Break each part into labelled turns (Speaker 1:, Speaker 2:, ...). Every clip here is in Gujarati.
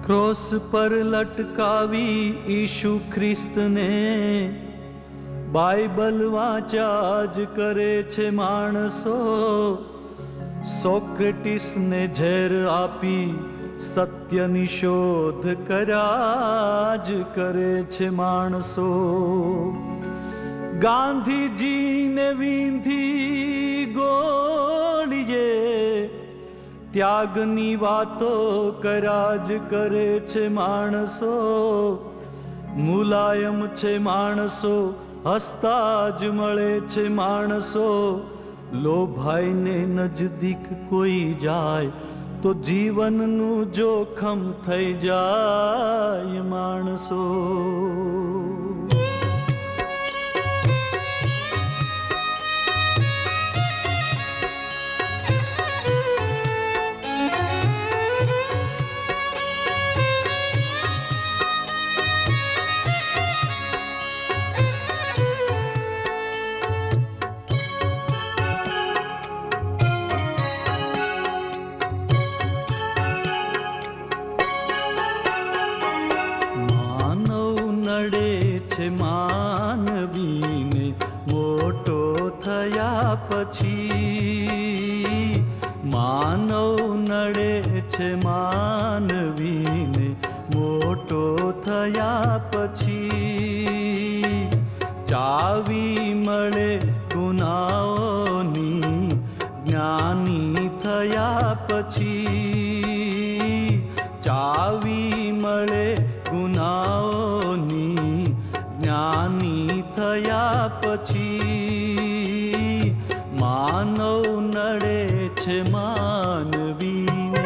Speaker 1: ક્રોસ પર લટકાવી ઈશુ ખ્રિસ્તને બાઇબલ વાંચ્યા જ કરે છે માણસો. સોક્રેટિસને ઝેર આપી સત્યની શોધ કર્યા જ કરે છે માણસો. ગાંધીજીને વીંધી ગોળીએ ત્યાગની વાતો કર્યા જ કરે છે માણસો. મુલાયમ છે માણસો, હસતા જ મળે છે માણસો. લોભાઈને નજદીક કોઈ જાય તો જીવનનું જોખમ થઈ જાય માણસો. માનવીને મોટો થયા પછી, માનવ નડે છે માનવીને મોટો થયા પછી. ચાવી મળે ગુનાઓની જ્ઞાની થયા પછી. ચાવી મળે ગુનાઓની જ્ઞાની થયા પછી. માનવ નડે છે માનવીને.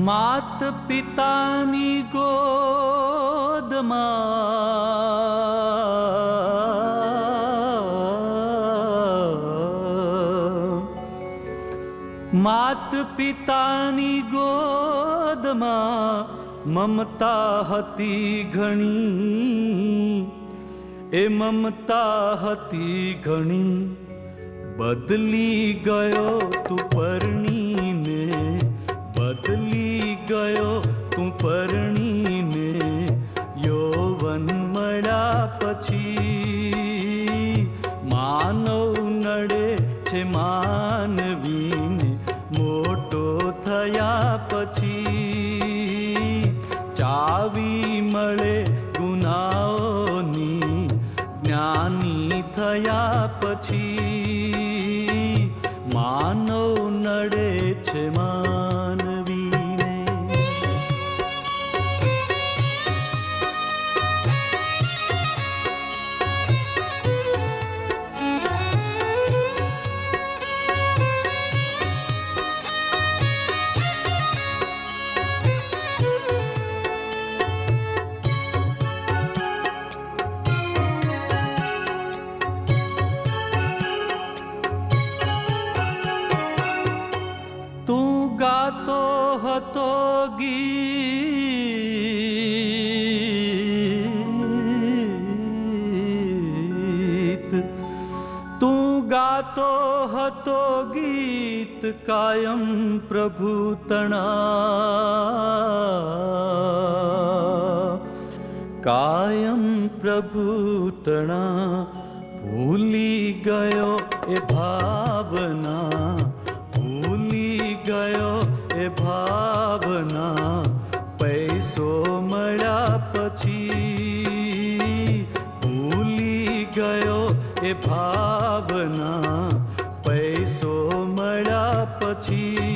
Speaker 1: માત પિતાની ગોદમાં, માત પિતાની ગોદમાં મમતા હતી ઘણી. એ મમતા હતી ઘણી, બદલી ગયો તું પરણીને. બદલી ગયો તું પરણીને. યૌવન મળ્યા પછી. માનવ નડે છે માનવીને મોટો થયા પછી. ચાવી મળે ગુનાઓની જ્ઞાની થયા પછી. માનવ નડે છે માનવીને. ગાતો હતો ગીત, તું ગાતો હતો ગીત કાયમ પ્રભુ તણા. કાયમ પ્રભુ તણા. ભૂલી ગયો એ ભાવના, ભૂલી ગયો એ ભાવના. પૈસો મળ્યા પછી. ભૂલી ગયો એ ભાવના. પૈસો મળ્યા પછી.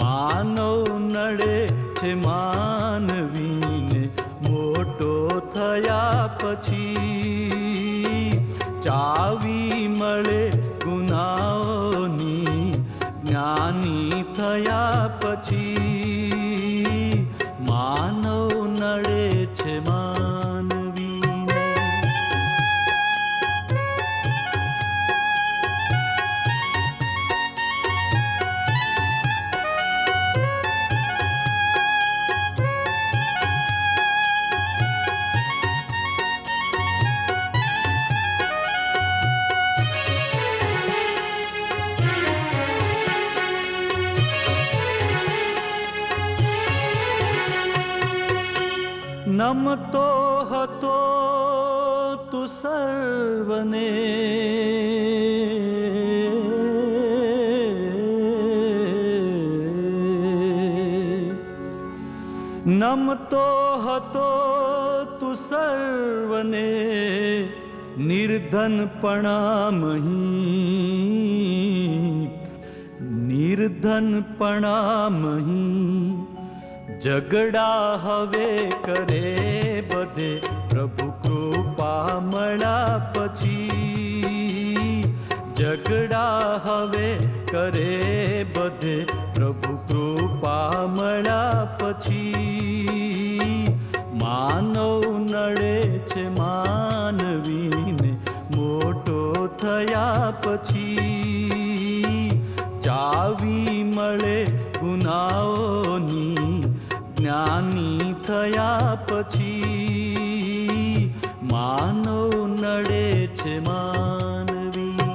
Speaker 1: માનવ નડે છે માનવીને મોટો થયા પછી. ચાવી મળે ગુનાઓની જ્ઞાની થયા પછી. માનવ નડે નમતો હતો તું સર્વને, નમતો હતો તું સર્વને, નિર્ધનપણામહી, નિર્ધનપણામહી. ઝઘડા હવે કરે બધે પ્રભુ કૃપા મળ્યા પછી, ઝઘડા હવે કરે બધે પ્રભુ કૃપા મળ્યા પછી. માનવ નડે છે માનવીને મોટો થયા પછી, ચાવી મળે ગુનાઓની જ્ઞાની થયા પછી. માનવ નડે છે માનવીને.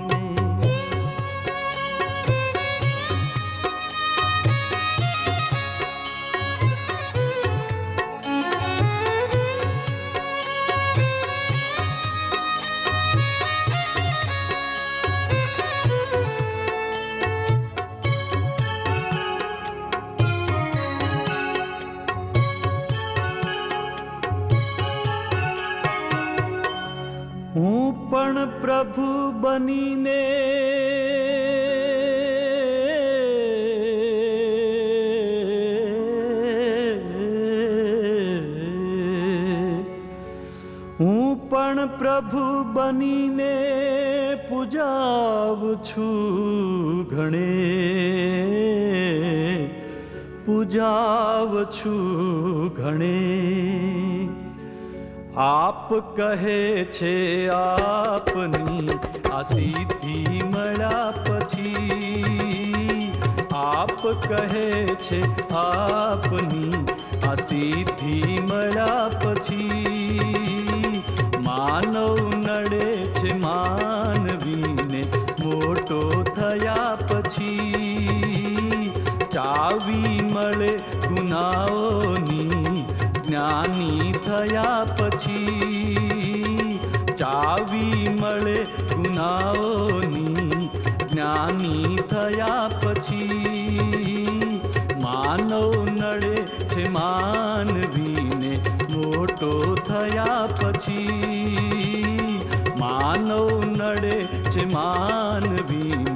Speaker 1: હું પણ પ્રભુ બનીને હું પણ પ્રભુ બનીને પૂજાવું છું ઘણે, પૂજાવું છું ઘણે. આપ કહે છે આપની આ સિદ્ધિ મળ્યા પછી, આપ કહે છે આપની આ સિદ્ધિ મળ્યા પછી. માનવ નડે છે માનવીને મોટો થયા પછી, ચાવી મળે ગુનાઓની જ્ઞાની થયા પછી, ચાવી મળે ગુનાઓની જ્ઞાની થયા પછી. માનવ નડે છે માનવીને મોટો થયા પછી, માનવ નડે છે માનવીને